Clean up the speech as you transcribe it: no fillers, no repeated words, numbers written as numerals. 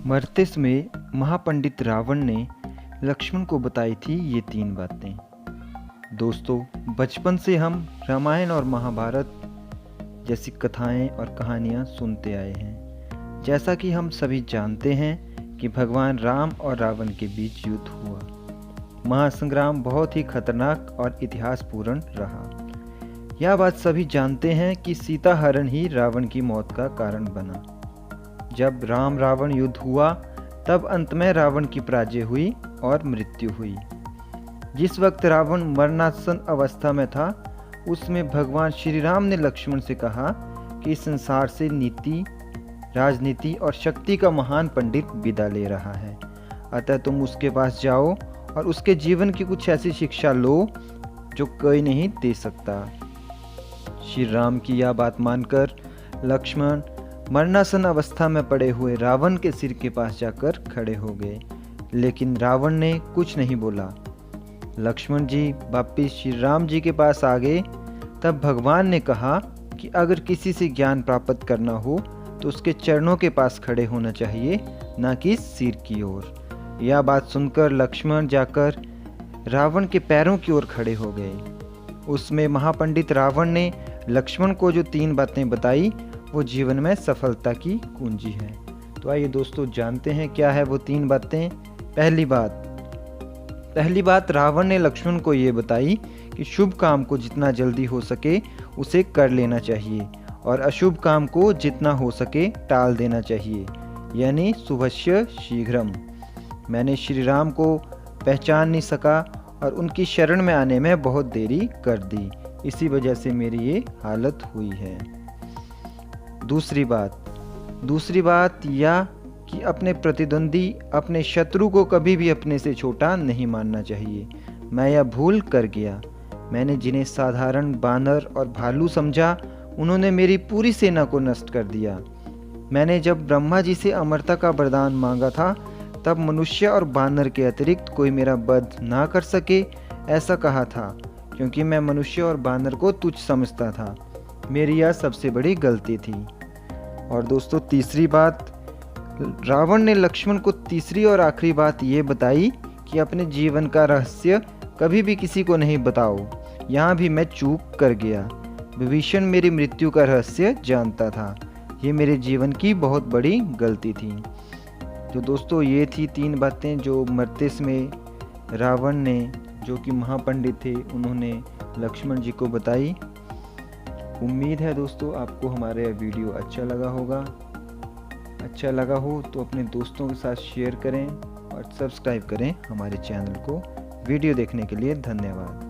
मरते समय महापंडित रावण ने लक्ष्मण को बताई थी ये 3 बातें। दोस्तों, बचपन से हम रामायण और महाभारत जैसी कथाएं और कहानियां सुनते आए हैं। जैसा कि हम सभी जानते हैं कि भगवान राम और रावण के बीच युद्ध हुआ। महासंग्राम बहुत ही खतरनाक और इतिहासपूर्ण रहा। यह बात सभी जानते हैं कि सीता हरण ही रावण की मौत का कारण बना। जब राम रावण युद्ध हुआ तब अंत में रावण की पराजय हुई और मृत्यु हुई। जिस वक्त रावण मरणासन अवस्था में था, उसमें भगवान श्री राम ने लक्ष्मण से कहा कि इस संसार से नीति, राजनीति और शक्ति का महान पंडित विदा ले रहा है। अतः तुम उसके पास जाओ और उसके जीवन की कुछ ऐसी शिक्षा लो जो कोई नहीं दे सकता। श्री राम की यह बात मानकर लक्ष्मण मरणासन अवस्था में पड़े हुए रावण के सिर के पास जाकर खड़े हो गए, लेकिन रावण ने कुछ नहीं बोला। लक्ष्मण जी वापिस श्री राम जी के पास आ गए। तब भगवान ने कहा कि अगर किसी से ज्ञान प्राप्त करना हो तो उसके चरणों के पास खड़े होना चाहिए, न कि सिर की ओर। यह बात सुनकर लक्ष्मण जाकर रावण के पैरों की ओर खड़े हो गए। उसमें महापंडित रावण ने लक्ष्मण को जो 3 बातें बताई वो जीवन में सफलता की कुंजी है। तो आइए दोस्तों, जानते हैं क्या है वो 3 बातें। पहली बात रावण ने लक्ष्मण को ये बताई कि शुभ काम को जितना जल्दी हो सके उसे कर लेना चाहिए और अशुभ काम को जितना हो सके टाल देना चाहिए, यानी शुभस्य शीघ्रम। मैंने श्री राम को पहचान नहीं सका और उनकी शरण में आने में बहुत देरी कर दी, इसी वजह से मेरी ये हालत हुई है। दूसरी बात यह कि अपने प्रतिद्वंदी, अपने शत्रु को कभी भी अपने से छोटा नहीं मानना चाहिए। मैं यह भूल कर गया। मैंने जिन्हें साधारण बानर और भालू समझा, उन्होंने मेरी पूरी सेना को नष्ट कर दिया। मैंने जब ब्रह्मा जी से अमरता का वरदान मांगा था, तब मनुष्य और बानर के अतिरिक्त कोई मेरा वध ना कर सके ऐसा कहा था, क्योंकि मैं मनुष्य और बानर को तुच्छ समझता था। मेरी यह सबसे बड़ी गलती थी। और दोस्तों, तीसरी बात, रावण ने लक्ष्मण को तीसरी और आखिरी बात ये बताई कि अपने जीवन का रहस्य कभी भी किसी को नहीं बताओ। यहाँ भी मैं चूक कर गया। विभीषण मेरी मृत्यु का रहस्य जानता था। ये मेरे जीवन की बहुत बड़ी गलती थी। तो दोस्तों, ये थी 3 बातें जो मरते समय रावण ने, जो कि महापंडित थे, उन्होंने लक्ष्मण जी को बताई। उम्मीद है दोस्तों आपको हमारा यह वीडियो अच्छा लगा होगा। अच्छा लगा हो तो अपने दोस्तों के साथ शेयर करें और सब्सक्राइब करें हमारे चैनल को। वीडियो देखने के लिए धन्यवाद।